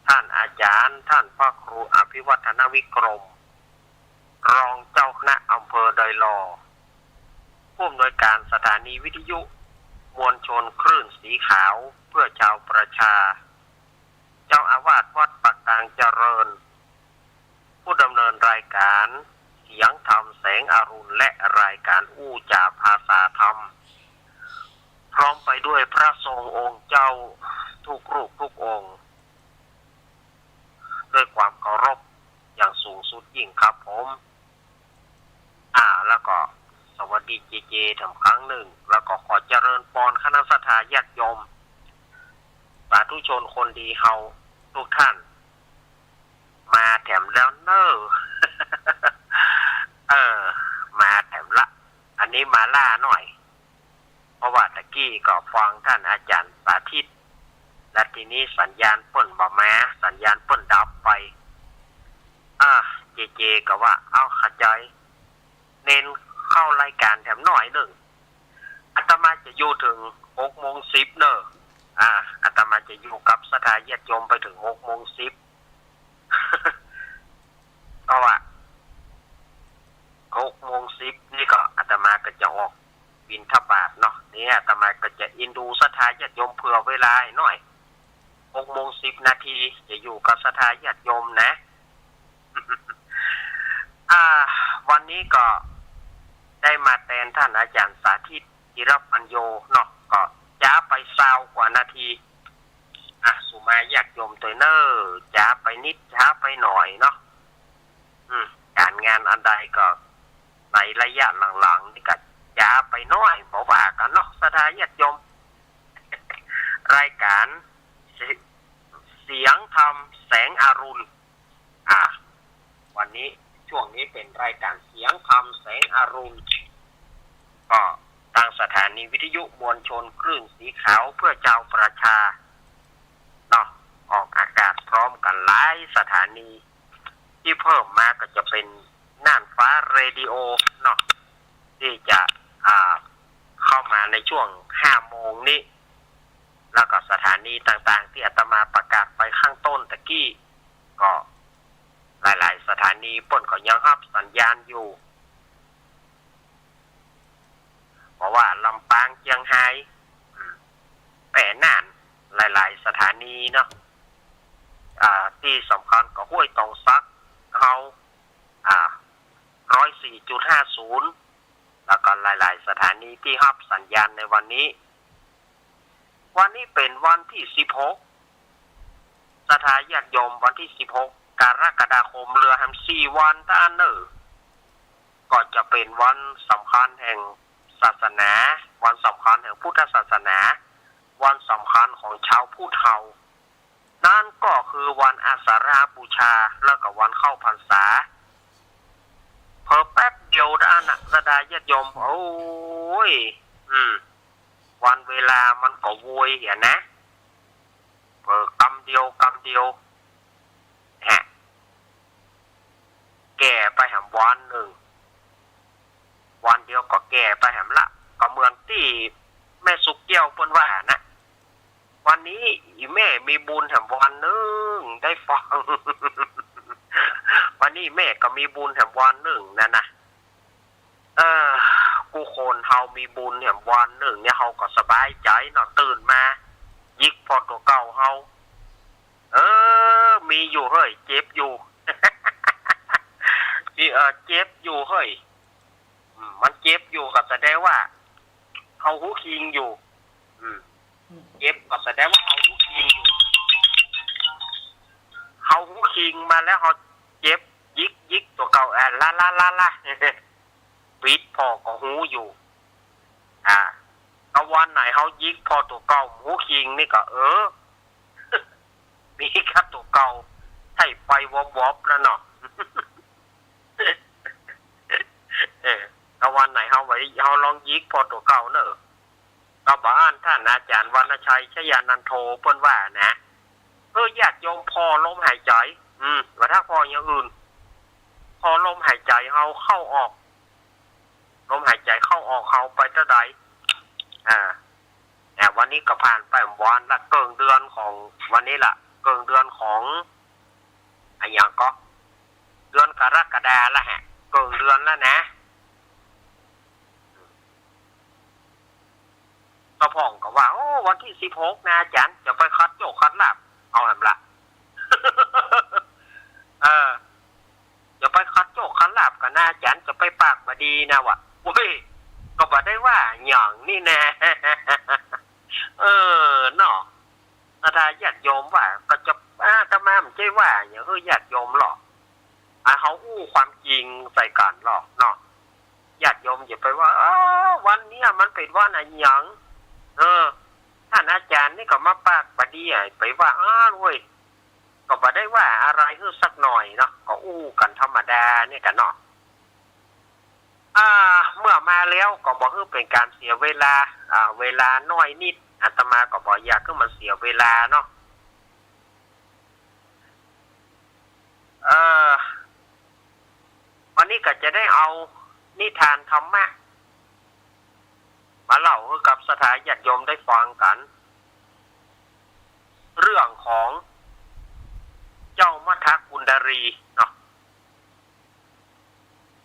ท่านอาจารย์ท่านพระครูอภิวัฒนวิกรมรองเจ้าคณะอำเภอดอยลอผู้อำนวยการสถานีวิทยุมวลชนคลื่นสีขาวเพื่อชาวประชาเจ้าอาวาสวัดปากกลางเจริญผู้ดำเนินรายการเสียงธรรมแสงอรุณและรายการอู้จาภาษาธรรมพร้อมไปด้วยพระสงฆ์องค์เจ้าทุกรูปทุกองค์ด้วยความเคารพอย่างสูงสุดยิ่งครับผมแล้วก็สวัสดีเจทำครั้งหนึ่งแล้วก็ขอเจริญพรคณะสัตยาญาติโยมสาธุชนคนดีเฮาทุกท่านมาแถมแล้วเนอ มาแถมละอันนี้มาล่าหน่อยเพราะว่าตะกี้ก็ฟังท่านอาจารย์สาธิตและทีนี้สัญญาณเปิ้นบ่มาสัญญาณเปิ้นดับไปเจก็ว่าเอาเข้าใจเน้นเข้ารายการแถมหน่อยหนึ่งอาตมาจะอยู่ถึง 6:10 เนอะอาตมาจะอยู่กับสถาญาติโยมไปถึง 6:10 เพราะว่า 6:10 นี่ก็อาตมาก็จะออกบิณฑบาตเนาะนี่อาตมาก็จะอินดูสถาญาติโยมเผื่อเวลาหน่อย 6:10 นาทีจะอยู่กับสถาญาติโยมนะ วันนี้ก็ได้มาแทนท่านอาจารย์สาธิตจิรปัญโยเนาะก็จ้าไป20 กว่านาทีสุมาญาติโยมตัวเนอจ้าไปนิดจ้าไปหน่อยเนาะการงานอันใดก็ในระยะหลังๆนี่ก็จ้าไปน้อยบ่ว่ากันเนาะสถาญาติโยม รายการเสียงธรรมแสงอรุณวันนี้ช่วงนี้เป็นรายการเสียงธรรมแสงอรุณก็ทางสถานีวิทยุมวลชนคลื่นสีขาวเพื่อชาวประชาเนาะออกอากาศพร้อมกันหลายสถานีที่เพิ่มมาก็จะเป็นน่านฟ้าเรดิโอเนาะที่จะเข้ามาในช่วง 5 โมงนี้แล้วก็สถานีต่างๆที่อาตมาประกาศไปข้างต้นตะกี้ก็หลายๆสถานีป่นก็ยังรับสัญญาณอยู่เพราะว่าลำปางเชียงไฮ้แปะน่านหลายๆสถานีเนาะที่สำคัญก็ห้วยตองซักเขา104.50 แล้วก็หลายๆสถานีที่รับสัญญาณในวันนี้เป็นวันที่16สถาญาติโยมวันที่16กรกฎาคมเรือแฮม4 วันท่านก็จะเป็นวันสำคัญแห่งศาสนาวันสำคัญแห่งพุทธศาสนาวันสำคัญของชาวพุทธเฮานั่นก็คือวันอาสาฬหบูชาแล้วก็วันเข้าพรรษาเพิ่มแป๊บเดียวด้านสถาญาติโยมโอ้ยวันเวลามันก็โวยเหี้ยนะกำเดียวแก่ไปแหมวันหนึ่งวันเดียวก็แก่ไปแหมละก็เหมือนที่แม่สุกเกี้ยวเพิ่นว่านะวันนี้อีแม่มีบุญแหมวันนึงได้ฟัง วันนี้แม่ก็มีบุญแหมวันนึงนะกูคนเฮามีบุญแหมวันนึงเนี่ยเฮาก็สบายใจเนาะตื่นมายิกพอตัวเก่าเฮามีอยู่เฮ้ยเจ็บอยู่ เจ็บอยู่เฮ้ยมันเจ็บอยู่ก็แสดงว่าเฮาหูคิงอยู่เจ็บก็แสดงว่าเฮาหูคิงอยู่เฮาหูคิงมาแล้วเฮาเจ็บยิกตัวเก่าละ ปิดพอก็หูอยู่เอาวันไหนเฮายิกพอตัวเก่าหูคิงนี่ก็มีแค่ตัวเก่าให้ไปวอบๆแล้วเนาะ เอาวันไหนเฮาลองยิกพอตัวเก่าเนอะก็บ้านท่านอาจารย์วรรณชัยชยานันโทเพิ่นว่านะญาติโยมพอลมหายใจว่าถ้าพออย่างอื่นพอลมหายใจเฮาเข้าออกลมหายใจเข้าออกเฮาไปเท่าใดวันนี้ก็ผ่านไปวันละเกินเดือนของวันนี้ล่ะ เกิงเดือนของอะไรอย่างก็เดือนกรกฎาละฮะเกิงเดือนแล้วนะตะพ่องก็ว่าโอ้วันที่16นะอาจารย์จะไปคัดโจกคัดลาบเอาแหมละ จะไปคัดโจกคัดลาบกันนะอาจารย์จะไปปากมาดีนะวะเว้ยก็บอกได้ว่าหย่องนี่แน่ เนาะถ้าญาติโยมว่าก็จะทำไมมันใช่ว่าอย่างญาติโยมหรอกเขาอู้ความจริงใส่กันหรอกเนาะญาติโยมอย่าไปว่าวันนี้มันเป็นวันอะไรอย่างท่านอาจารย์นี่ก็มาปากบดีไปว่าเว้ยก็บอกได้ว่าอะไรสักหน่อยเนาะก็อู้กันธรรมดาเนี่ยกันเนาะเมื่อมาแล้วก็บอกเป็นการเสียเวลาเวลาน้อยนิดอาตมาก็บอกอยากให้มันเสียเวลาเนาะวันนี้ก็จะได้เอานิทานธรรมะมาเล่าให้กับสถานญาติโยมได้ฟังกันเรื่องของเจ้ามัทกุณดารีเนาะ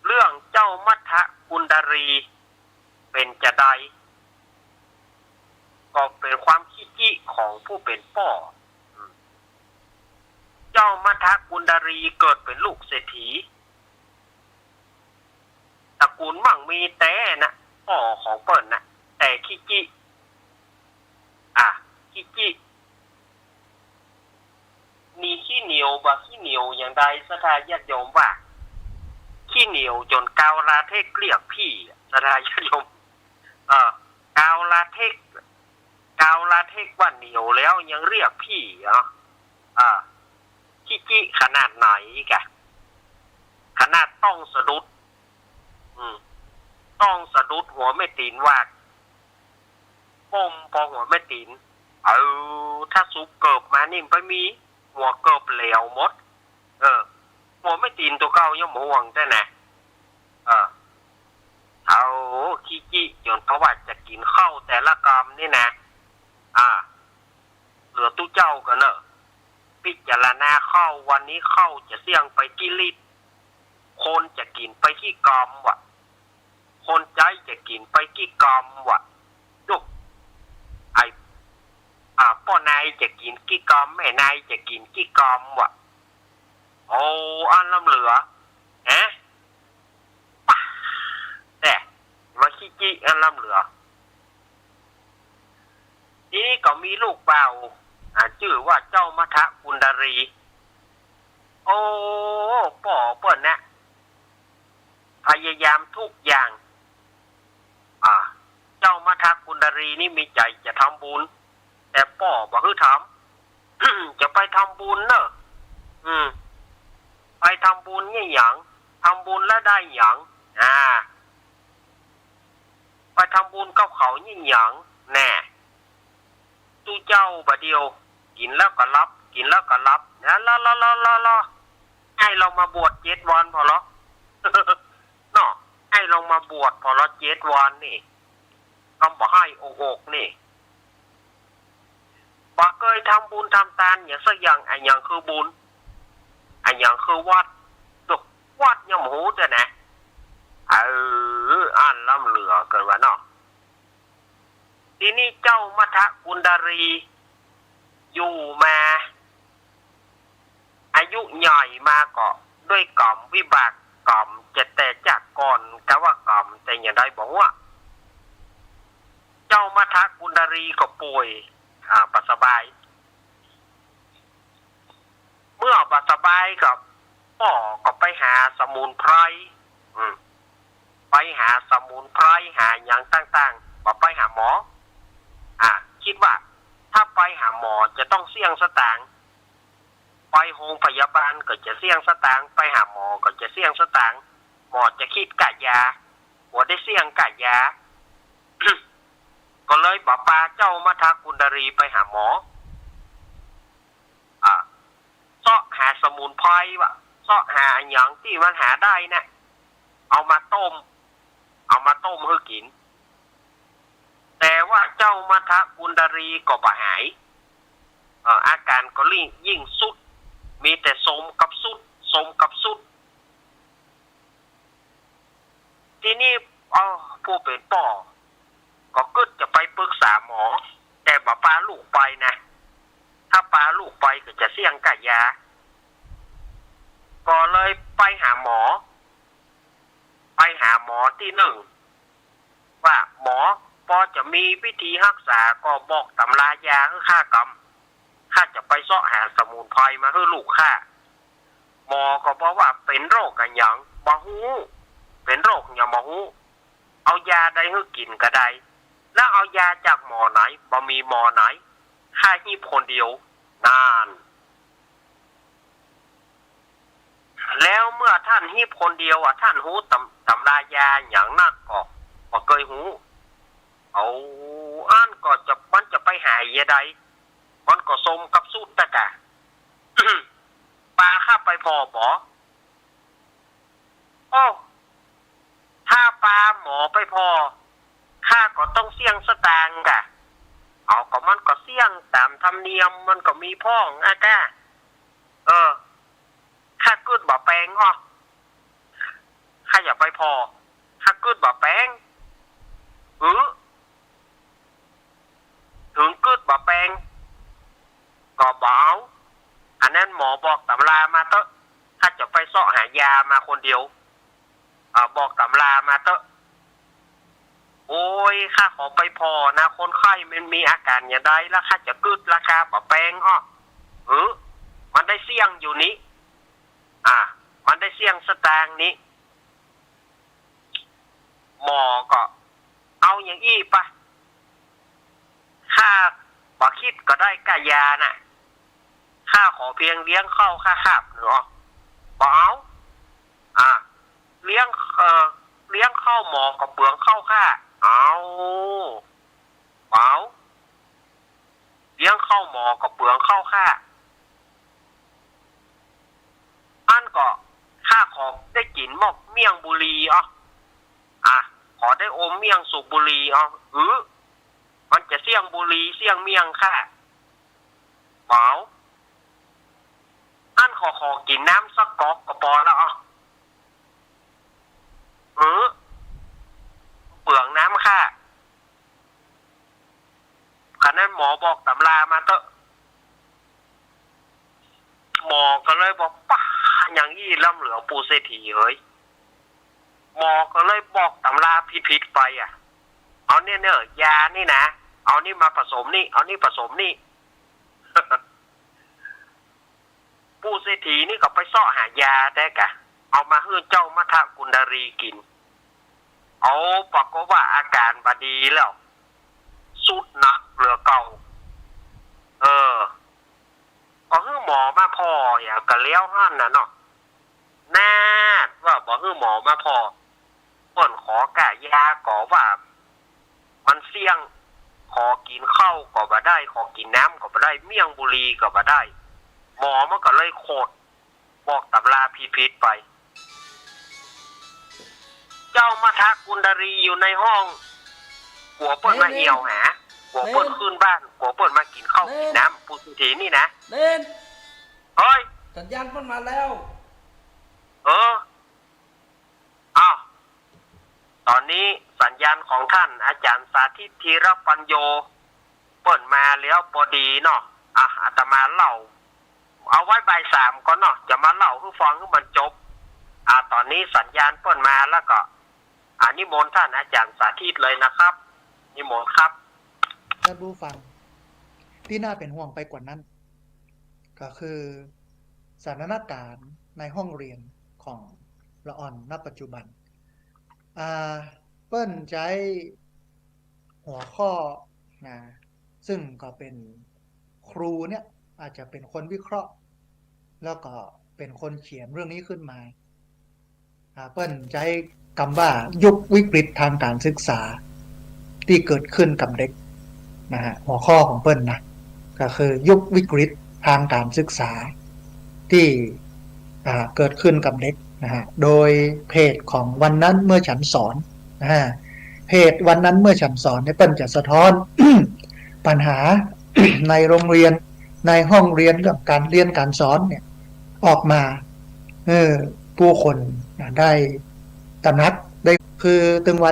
เรื่องเจ้ามัทกุณดารีเป็นจะใดก็เป็นความขี้จี้ของผู้เป็นพ่อเจ้ามัทกุณดารีเกิดเป็นลูกเศรษฐีตระกูลมั่งมีแต่นะพ่อของเปิ้นนะแต่ขี้จี้ขี้จี้มีขี้เหนียวบ่ขี้เหนียวอย่างใดสถานญาติโยมว่าขี้เหนียวจนกาวลาเทกเกลียกพี่สถานญาติโยมกาวลาเทกว่าเหนียวแล้วยังเรียกพี่ขี้จี้ขนาดไหนกะขนาดต้องสะดุดหัวไม่ตีนวากป้มพอหัวไม่ตีนถ้าซุปเกิบมานิ่มไปมีหัวเกิบเหลวหมดหัวไม่ตีนตัวเก่ายังห่วงแต่นะเอาขี้จี้จนเพราะว่าจะกินข้าวแต่ละกรรมนี่นะเหลือตู้เจ้ากันเนอะพิจารณาเข้าวันนี้เข้าจะเสี่ยงไปกี่ลิตรคนจะกินไปกี่กรรมวะคนใจจะกินไปกี่กรรมวะลูกพ่อนายจะกินกี่กรรมแม่นายจะกินกี่กรรมวะโอ้อันล้ำเหลือแต่มาขี้จี้อันล้ำเหลือทีนี้ก็มีลูกเป่าชื่อว่าเจ้ามัทกุณดารีโอ้ป่อเปิ้นนะพยายามทุกอย่างเจ้ามัทกุณดารีนี่มีใจจะทำบุญแต่ป่อบอกคือทำ จะไปทำบุญเนอะไปทำบุญนี่หยังทำบุญแล้วได้หยังไปทำบุญกับเขานี่หยังแน่ตู้เจ้าบะเดียวกินแล้วก็รับนะรอให้เรามาบวช7 วันพอหรอ เนาะให้เรามาบวชพอละ7 วันนี่คำบอกให้อกนี่บ่เคยทำบุญทำทานอย่างสักอย่างอันอย่างคือบุญอันอย่างคือวัดยังหูแต่นะอ่านล้ำเหลือเกินว่าเนาะทีนี้เจ้ามัทกุณดารีอยู่มาอายุใหญ่มาก็ด้วยกรรมวิบากกรรมจะแต่จากก่อนกะว่ากรรมแต่อย่างใดบอกว่าเจ้ามัทกุณดารีก็ป่วยปัสสบายเมื่อปัสสบายกับพ่อก็ไปหาสมุนไพรไปหาสมุนไพรหาอย่างต่างๆก็ไปหาหมอคิดว่าถ้าไปหาหมอจะต้องเสี่ยงสตางค์ไปโรงพยาบาลก็จะเสี่ยงสตางค์ไปหาหมอก็จะเสี่ยงสตางค์หมอจะคิดกะยาหัวได้เสี่ยงกะยา ก็เลยบอกปาเจ้ามัทกุณดารีไปหาหมอเสาะหาสมุนไพรวะเสาะหาอย่างที่มันหาได้นะเอามาต้มให้กินแต่ว่าเจ้ามัทกุณดารีก็บ่หาย อาการก็ยิ่งสุดมีแต่สมกับสุดสมกับสุดทีนี้ผู้เป็นป่อก็กึดจะไปปรึกษาหมอแต่บ่ปาลูกไปนะถ้าปาลูกไปก็จะเสี่ยงกับยาก็เลยไปหาหมอที่หนึ่งว่าหมอพอจะมีวิธีรักษาก็บอกตำรายาให้ข้ากำข้าจะไปเสาะหาสมุนไพรมาให้ลูกข้าหมอก็บอกว่าเป็นโรคกันอย่างบ่ฮู้เป็นโรคอย่างบ่ฮู้เอายาได้ให้กินก็ได้แล้วเอายาจากหมอไหนบ่มีหมอไหนข้าหีบคนเดียวนานแล้วเมื่อท่านหีบคนเดียวท่านฮู้ตำรายาอย่างนักก็บ่เคยฮู้เอาอ่านก็มันจะไปหายยาใดมันก็สมกับสุดตะกะ ปลาข้าไปพอบ่โอ้ถ้าปลาหมอไปพอข้าก็ต้องเสี่ยงสตางค์กะเอาก็มันก็เสี่ยงตามธรรมเนียมมันก็มีพ้องกะข้าเกิดบ่แปลงข้าอย่าไปพอข้าเกิดบ่แปลงถึงเกิดบ่แปลงก็บ่เอาอันนั้นหมอบอกตำรามาเถอะข้าจะไปเสาะหายามาคนเดียวบอกตำรามาเถอะโอ้ยข้าขอไปพอนะคนไข้มันมีอาการอย่างใดแล้วข้าจะกึดราคาบ่แปลงมันได้เสี่ยงอยู่นี้มันได้เสี่ยงสตางค์นี้หมอก็เอาอย่างอี้ปะข้าบ่คิดก็ได้กะยาน่ะข้าขอเพียงเลี้ยงเข้าข้าขับเนาะบ่เอาเลี้ยงเข้าหมอกับเปลืองเข้าข้าเอาเลี้ยงเข้าหมอกับเปลืองเข้าข้าอันก็ข้าขอได้กินหมกเมี่ยงบุรีขอได้อมเมี่ยงสุกบุรีมันจะเสี่ยงบุรีเสี่ยงเมี่ยงข้าเปล่าอันขอกินน้ำสักก๊อกก็พอแล้วเปลืองน้ำข้าขณะนั้นหมอบอกตำรามาเถอะหมอก็เลยบอกป้าอย่างนี้ล่ำเหลือปูเศรษฐีเฮ้ยหมอก็เลยบอกตำราผิดไปเอาเนี่ยยานี่นะเอานี่มาผสมนี่เอานี่ผสมนี่ ปูเศรษฐีนี่ก็ไปเสาะหายาได้กะเอามาให้เจ้ามัทกุณดารีกินเอาปรากฏว่าอาการบดีแล้วสุดหนักเหลือเก่าพอให้หมอมาพออย่างกะเลี้ยวหั่นนะเนาะน่าว่าบอกให้หมอมาพอเปิ่นขอกะยาก็ว่ามันเสี่ยงขอกินข้าวก็บ่ได้ขอกินน้ำก็บ่ได้เมี่ยงบุรีก็บ่ได้หมอมันก็เลยโคตรบอกตำราผิดไปเจ้ามัทกุณดารีอยู่ในห้องหัวเปิ่นมาเหี่ยวหาหัวเปิ่นขึ้นบ้านหัวเปิ่นมากินข้าวกินน้ำปูสุธีนี่นะเล่นเฮ้ยสัญญาณเปิ่นมาแล้วตอนนี้สัญญาณของท่านอาจารย์สาธิตธีรปัญโยเปิ่นมาแล้วพอดีเนาะอาตมาเล่าเอาไว้บ่าย 3ก่อนเนาะจะมาเล่าให้ฟังให้มันจบตอนนี้สัญญาณเปิ่นมาแล้วก็นิมนต์ท่านอาจารย์สาธิตเลยนะครับนิมนต์ครับท่านผู้ฟังที่น่าเป็นห่วงไปกว่านั้น ก็คือสถานการณ์ในห้องเรียนของละอ่อนณปัจจุบันเปิ้ลใช้หัวข้อนะซึ่งก็เป็นครูเนี่ยอาจจะเป็นคนวิเคราะห์แล้วก็เป็นคนเขียนเรื่องนี้ขึ้นมาเปิ้ลใช้คำว่ายุควิกฤตทางการศึกษาที่เกิดขึ้นกับเด็กนะฮะหัวข้อของเปิ้ลนะก็คือยุควิกฤตทางการศึกษาที่เกิดขึ้นกับเด็กนะฮะโดยเพจของวันนั้นเมื่อฉันสอนเพจวันนั้นเมื่อฉันสอนเนี่ยเปิ้ลจะสะท้อน ปัญหา ในโรงเรียน ในห้องเรียนกับการเรียนการสอนเนี่ยออกมาผู้คนได้ตระหนักได้คือตึงวัน